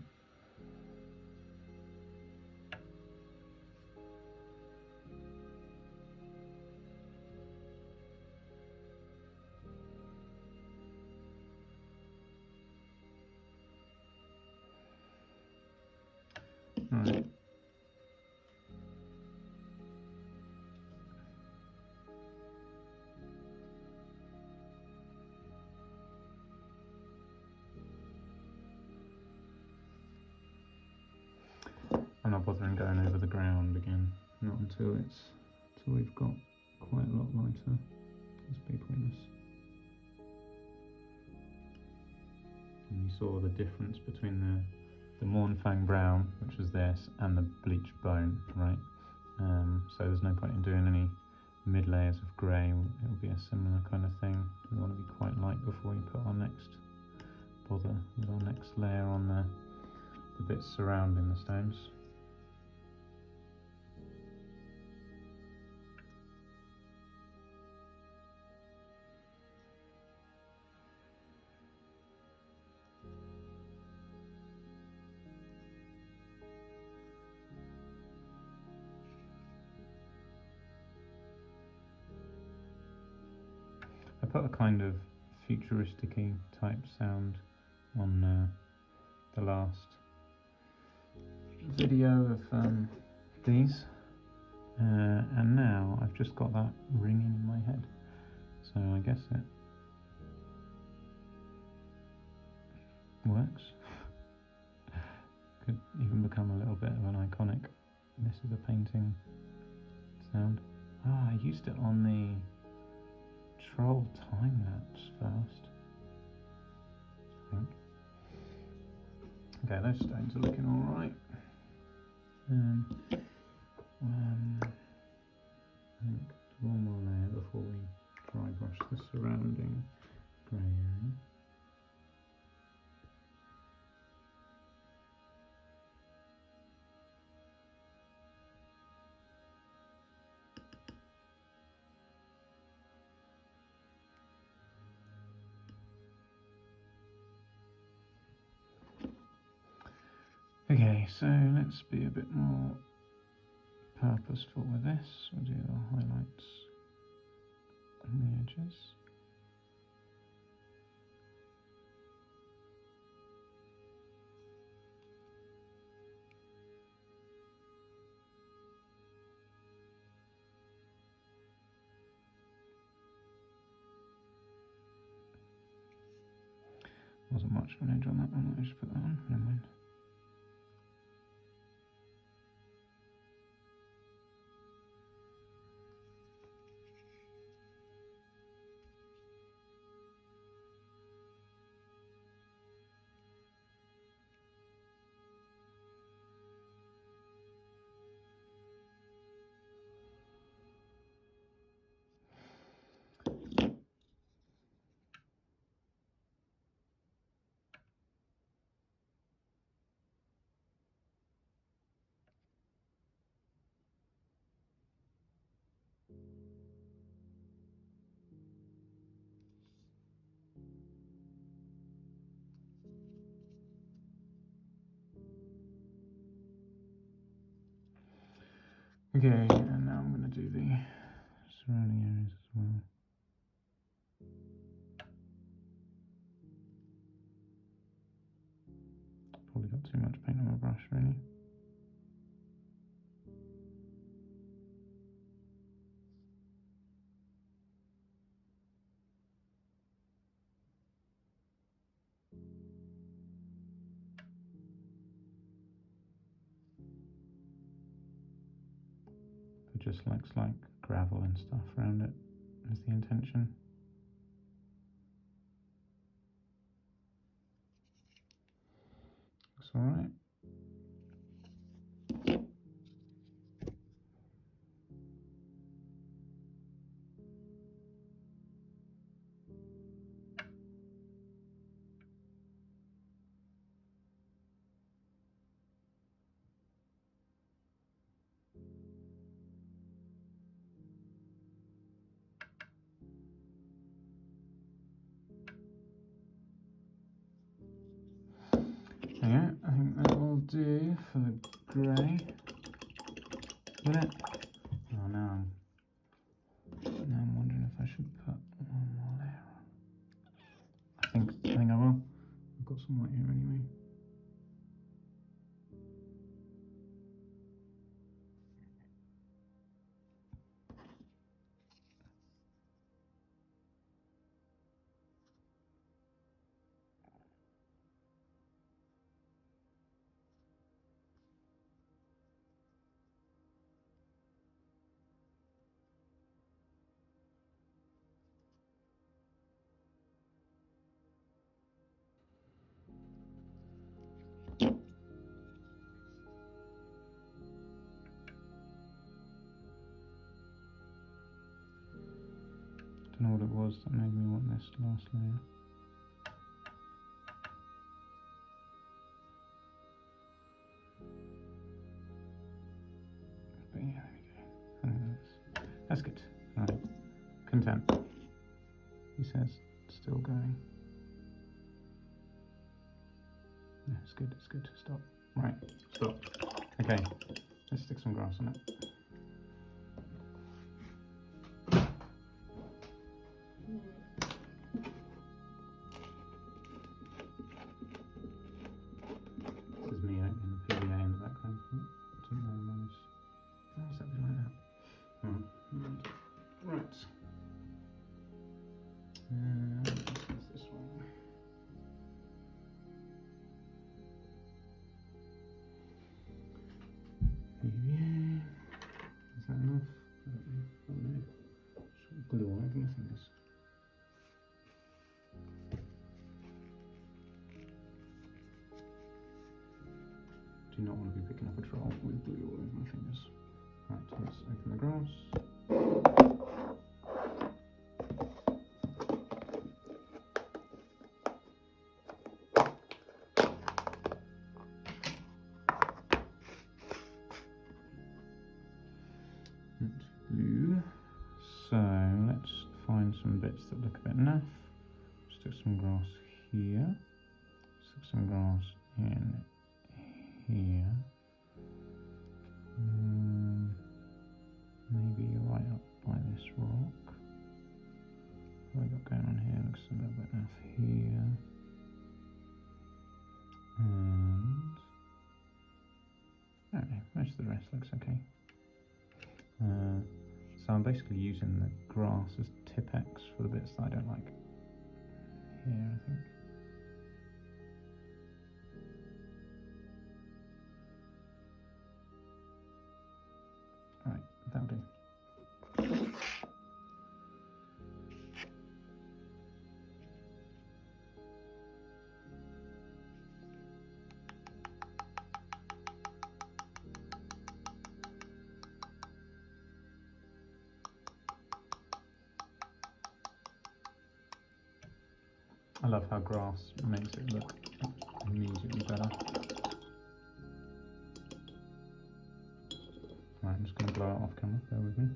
Right. I'm not bothering going over the ground again, not until we've got quite a lot lighter. It's pretty pointless. And you saw the difference between the Mornfang brown, which was this, and the bleached bone, right? So there's no point in doing any mid layers of grey. It will be a similar kind of thing. We want to be quite light before we put our bother with our next layer on the bits surrounding the stones. I put a kind of futuristic-y type sound on the last video of these, and now I've just got that ringing in my head, so I guess it works. Could even become a little bit of an iconic "this is a painting" sound. Ah, I used it on the Troll time-lapse first, I think. Okay, those stones are looking alright. I think one more layer before we dry brush the surrounding grey area. Okay, so let's be a bit more purposeful with this. We'll do the highlights on the edges. Wasn't much of an edge on that one, I just put that on, never mind. Okay, and now I'm going to do the surrounding areas as well. Probably got too much paint on my brush, really. It just looks like gravel and stuff around it is the intention. Looks alright. Yeah, I think that will do for the grey. Will it? Oh, now I'm wondering if I should put one more layer on. I think I will. I've got some white here anyway. Don't know what it was that made me want this last layer. But yeah, there we go. That's good. Right. Content. He says, still going. Yeah, it's good, it's good. Stop. Right, stop. Okay, let's stick some grass on it. This is me opening the PVA in the background. Didn't know I managed. How's that been like that? Right. What's this one? PVA. Is that enough? I don't know. Oh no. Just glue all over my fingers. Do not want to be picking up a troll with glue all over my fingers. Right, let's open the grass. Glue. So let's find some bits that look a bit naff. Stick some grass here. Stick some grass in here. Maybe right up by this rock. What have we got going on here? Looks a little bit off here. And I don't know, most of the rest looks okay. So I'm basically using the grass as Tipex for the bits that I don't like. Here, I think. Alright, that'll do. I love how grass makes it look immediately better. Right, I'm just going to blow it off camera, bear with me.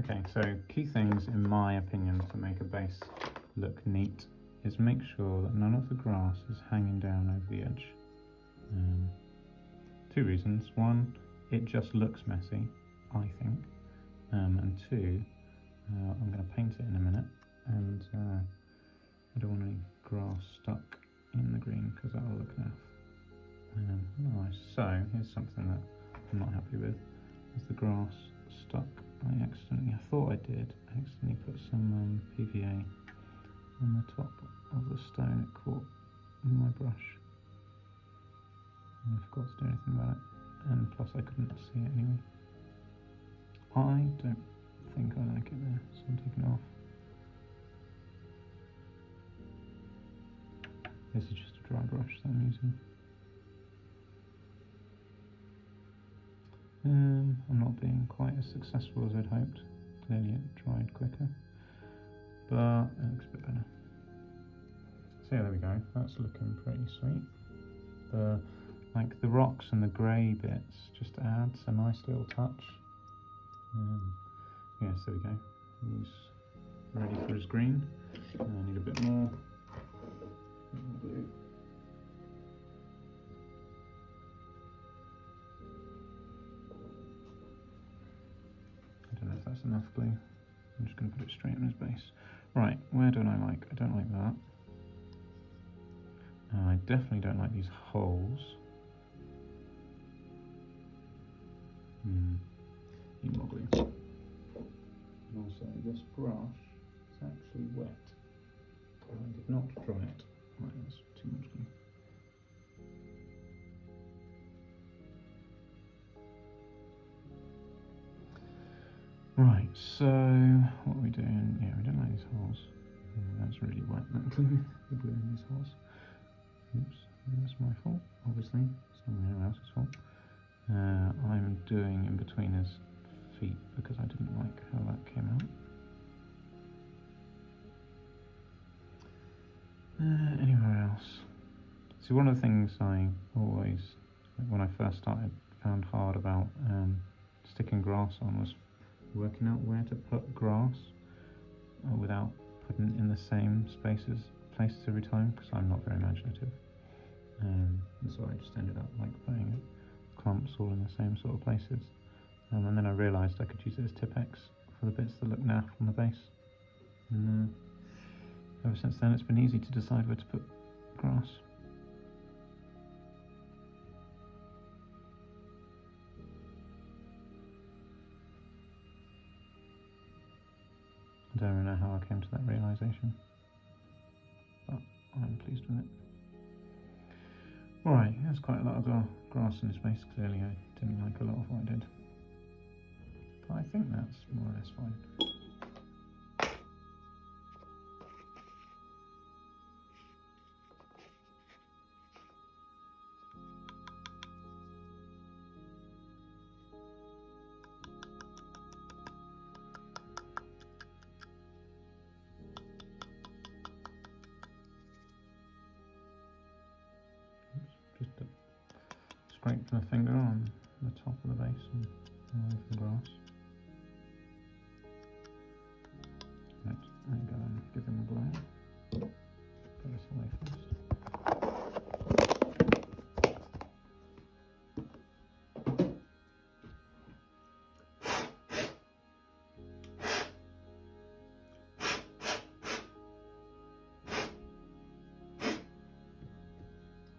Okay, so key things in my opinion to make a base look neat is make sure that none of the grass is hanging down over the edge. Two reasons. One, it just looks messy, I think. And two, I'm going to paint it in a minute, and I don't want any grass stuck in the green because that'll look naff. Nice. So here's something that I'm not happy with. Is the grass stuck? I thought I did. I accidentally put some PVA on the top of the stone. It caught in my brush. And I forgot to do anything about it. And plus I couldn't see it anyway. I don't think I like it there, so I'm taking it off. This is just a dry brush that I'm using. I'm not being quite as successful as I'd hoped. Clearly it dried quicker, but it looks a bit better. So yeah, there we go. That's looking pretty sweet. The rocks and the grey bits just adds a nice little touch. Yes, there we go. He's ready for his green. I need a bit more blue. I don't know if that's enough glue. I'm just going to put it straight on his base. Right, where don't I like? I don't like that. I definitely don't like these holes. Need more glue. And also, this brush is actually wet. I did not dry it. Right, that's too much glue. Right, so what are we doing? Yeah, we don't like these holes. That's really wet, that glue, the glue in these holes. Oops, that's my fault, obviously. It's not anyone else's fault. I'm doing in between his feet because I didn't like how that came out. Anywhere else? See, one of the things I always, when I first started, found hard about sticking grass on was working out where to put grass without putting it in the same places every time, because I'm not very imaginative, and so I just ended up like putting clumps all in the same sort of places, and then I realised I could use it as Tipex for the bits that look naff on the base, and ever since then it's been easy to decide where to put grass. I don't even know how I came to that realisation, but I'm pleased with it. Alright, there's quite a lot of grass in this space. Clearly I didn't like a lot of what I did, but I think that's more or less fine. scrape my finger on the top of the base and remove the grass. Right, I'm going to give him a blow. Get this away first.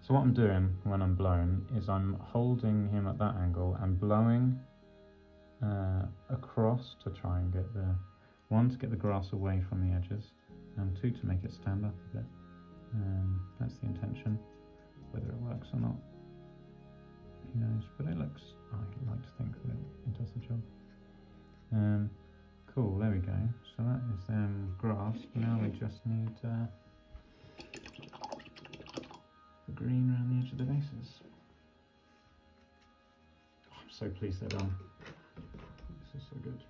So what I'm doing when I'm blowing is I'm holding him at that angle and blowing across to try and get the, one, to get the grass away from the edges, and two, to make it stand up a bit. That's the intention. Whether it works or not, who knows, but it looks, I like to think that it does the job. Cool, there we go. So that is grass. Now we just need the green around the edge of the bases. Oh, I'm so pleased they're done. This is so good.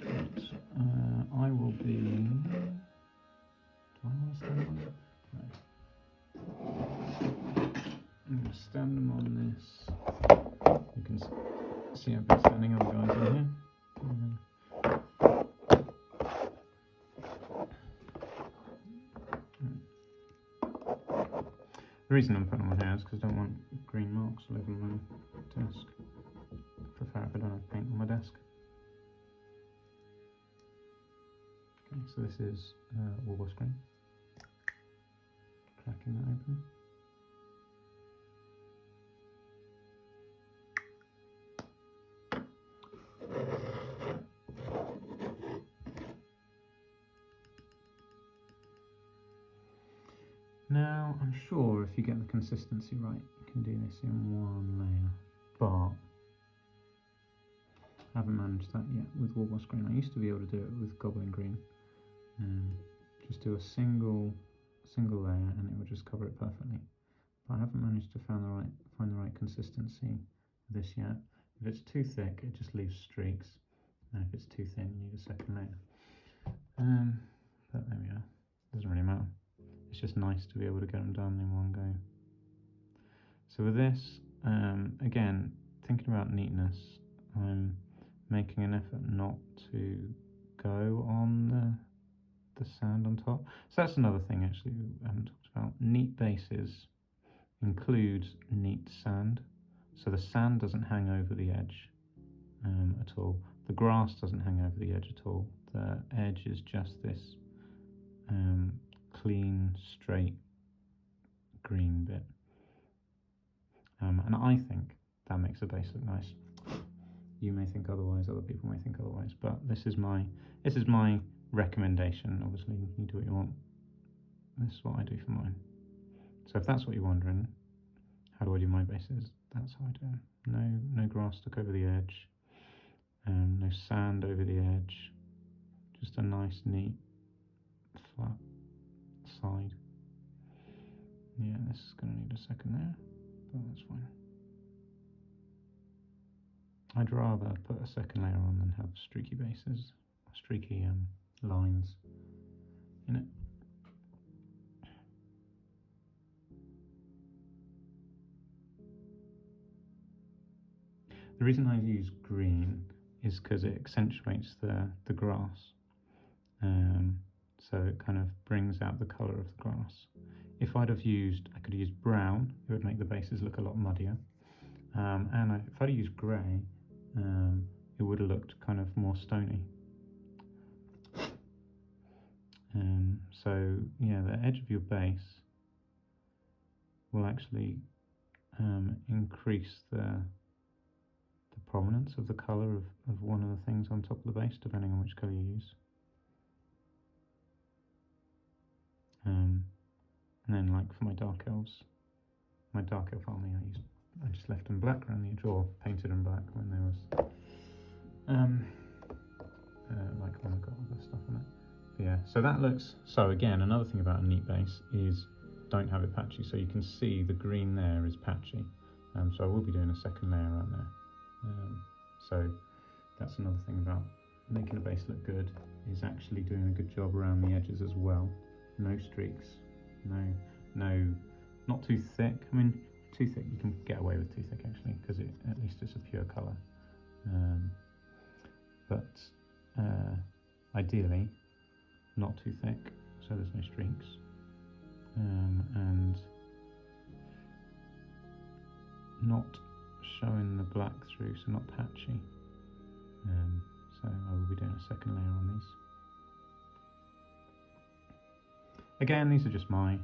Right, I will be... Do I want to stand on it? No. I'm going to stand them on this. You can see I've been standing on the guys in here. The reason I'm putting on my hair is because I don't want green marks all over my desk. I prefer if I don't have paint on my desk. Okay, so this is warboss green. Cracking that open. Now, I'm sure if you get the consistency right, you can do this in one layer, but I haven't managed that yet with warboss green. I used to be able to do it with goblin green. Just do a single layer and it would just cover it perfectly. But I haven't managed to find the right consistency with this yet. If it's too thick, it just leaves streaks, and if it's too thin, you need a second layer. But there we are. Doesn't really matter. It's just nice to be able to get them done in one go. So with this, again, thinking about neatness, I'm making an effort not to go on the sand on top. So that's another thing actually we haven't talked about. Neat bases include neat sand. So the sand doesn't hang over the edge at all. The grass doesn't hang over the edge at all. The edge is just this clean, straight green bit, and I think that makes the base look nice. You may think otherwise, other people may think otherwise, but this is my recommendation. Obviously you do what you want. This is what I do for mine. So if that's what you're wondering, how do I do my bases? That's how I do them. No grass stuck over the edge, no sand over the edge, just a nice neat flat side. Yeah, this is going to need a second there, but that's fine. I'd rather put a second layer on than have streaky bases, streaky lines in it. The reason I use green is because it accentuates the grass. So it kind of brings out the colour of the grass. If I could have used brown, it would make the bases look a lot muddier. If I'd used grey, it would have looked kind of more stony. So yeah, the edge of your base will actually increase the prominence of the colour of one of the things on top of the base, depending on which colour you use. And then, like for my dark elf army, I just left them black around the edge, or painted them black when there was like when I got all the stuff on it. But yeah, so that looks. So again, another thing about a neat base is don't have it patchy. So you can see the green there is patchy. So I will be doing a second layer around there. So that's another thing about making a base look good, is actually doing a good job around the edges as well. No streaks, no, not too thick. I mean, too thick. You can get away with too thick actually, because at least it's a pure colour. But ideally, not too thick, so there's no streaks, and not showing the black through, so not patchy. So I will be doing a second layer on these. Again, these are just my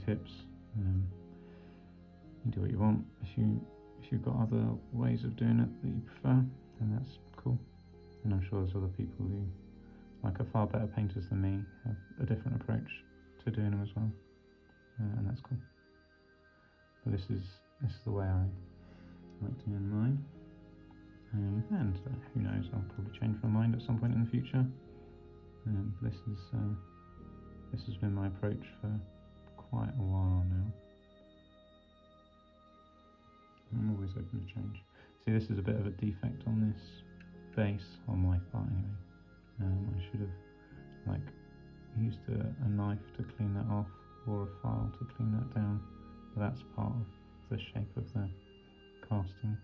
tips. You do what you want. If you've got other ways of doing it that you prefer, then that's cool. And I'm sure there's other people who, like, are far better painters than me, have a different approach to doing them as well, and that's cool. But this is the way I like doing mine. And who knows, I'll probably change my mind at some point in the future. This has been my approach for quite a while now. I'm always open to change. See, this is a bit of a defect on this base, on my part anyway. I should have used a knife to clean that off, or a file to clean that down, but that's part of the shape of the casting.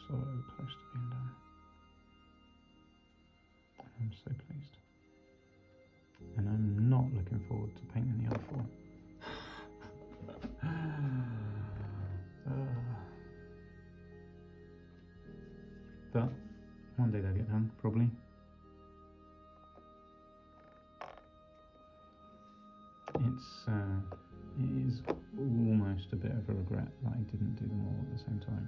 So close to being done. I'm so pleased. And I'm not looking forward to painting the other four. But one day they'll get done, probably. It is almost a bit of a regret that I didn't do them all at the same time,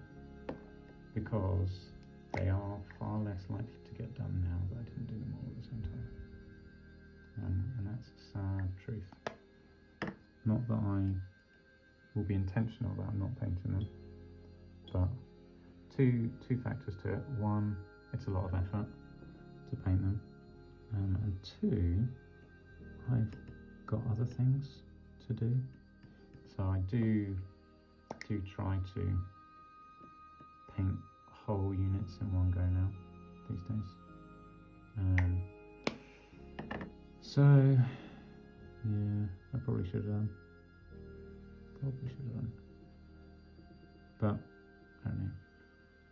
because they are far less likely to get done now that I didn't do them all at the same time. And that's a sad truth. Not that I will be intentional about not painting them, but two factors to it. One, it's a lot of effort to paint them, and two, I've got other things to do. So I do try to paint whole units in one go now these days. So yeah, I probably should have done. But I don't know.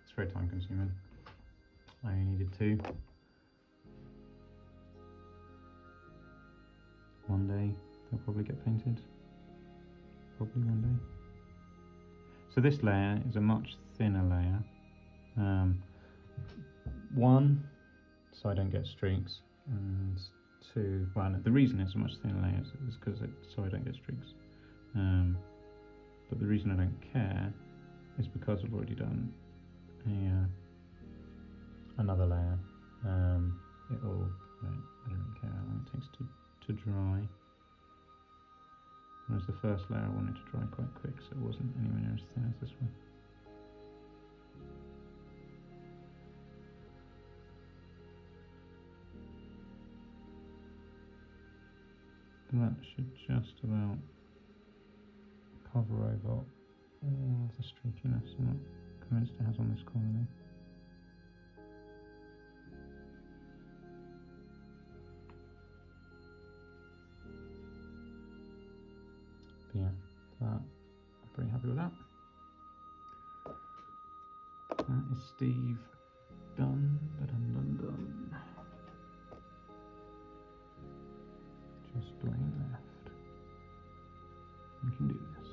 It's very time consuming. I only needed 2. One day they'll probably get painted. Probably one day. So this layer is a much thinner layer. One, so I don't get streaks, and 2, well, no, the reason it's a much thinner layer is because so I don't get streaks. But the reason I don't care is because I've already done another layer. I don't really care how long it takes to dry. Whereas the first layer I wanted to dry quite quick, so it wasn't anywhere near as thin as this one. And that should just about cover over all of the streakiness I'm not convinced it has on this corner there. But yeah, I'm pretty happy with that. That is Steve done. Done. Just Dwayne left. We can do this.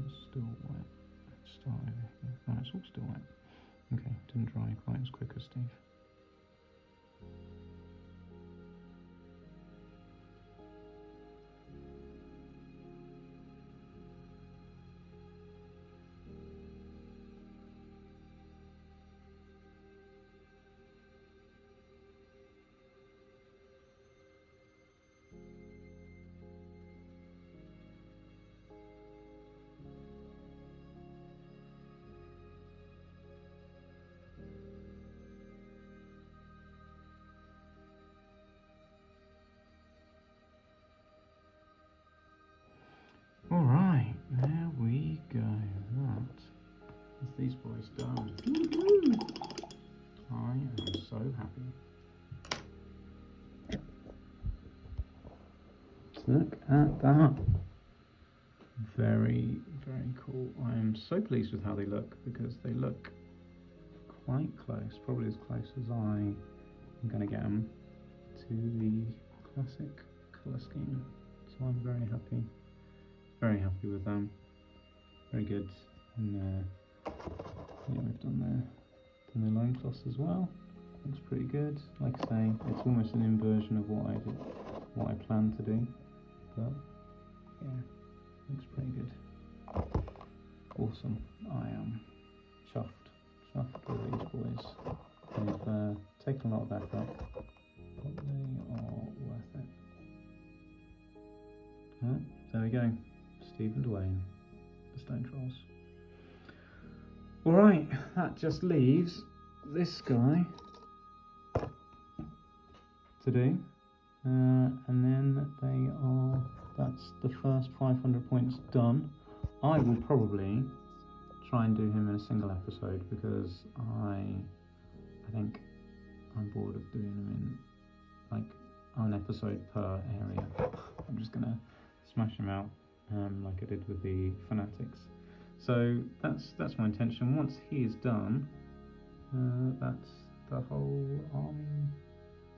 It's still wet. Let's start over here. No, it's all still wet. Okay, didn't dry quite as quick as Steve. these boys done. Woo-hoo! I am so happy. Look at that. Very, very cool. I am so pleased with how they look because they look quite close, probably as close as I am going to get them to the classic colour scheme. So I'm very happy with them. Very good. And yeah, we've done the loincloths as well. Looks pretty good. Like I say, it's almost an inversion of what I planned to do, but yeah, looks pretty good. Awesome. I am chuffed with these boys. They've taken a lot of effort, but they are worth it. Well, there we go. Steve and Dwayne, the Stone Trolls. Alright, that just leaves this guy to do. And then that's the first 500 points done. I will probably try and do him in a single episode because I think I'm bored of doing them in like an episode per area. I'm just gonna smash him out like I did with the Fanatics. So that's my intention. Once he is done, that's the whole army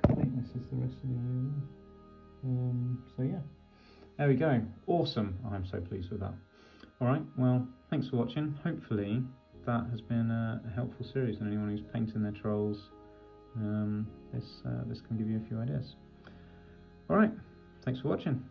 complete. This is the rest of the area. So yeah, there we go. Awesome. I'm so pleased with that. Alright, well, thanks for watching. Hopefully that has been a helpful series, and anyone who's painting their trolls, this can give you a few ideas. Alright, thanks for watching.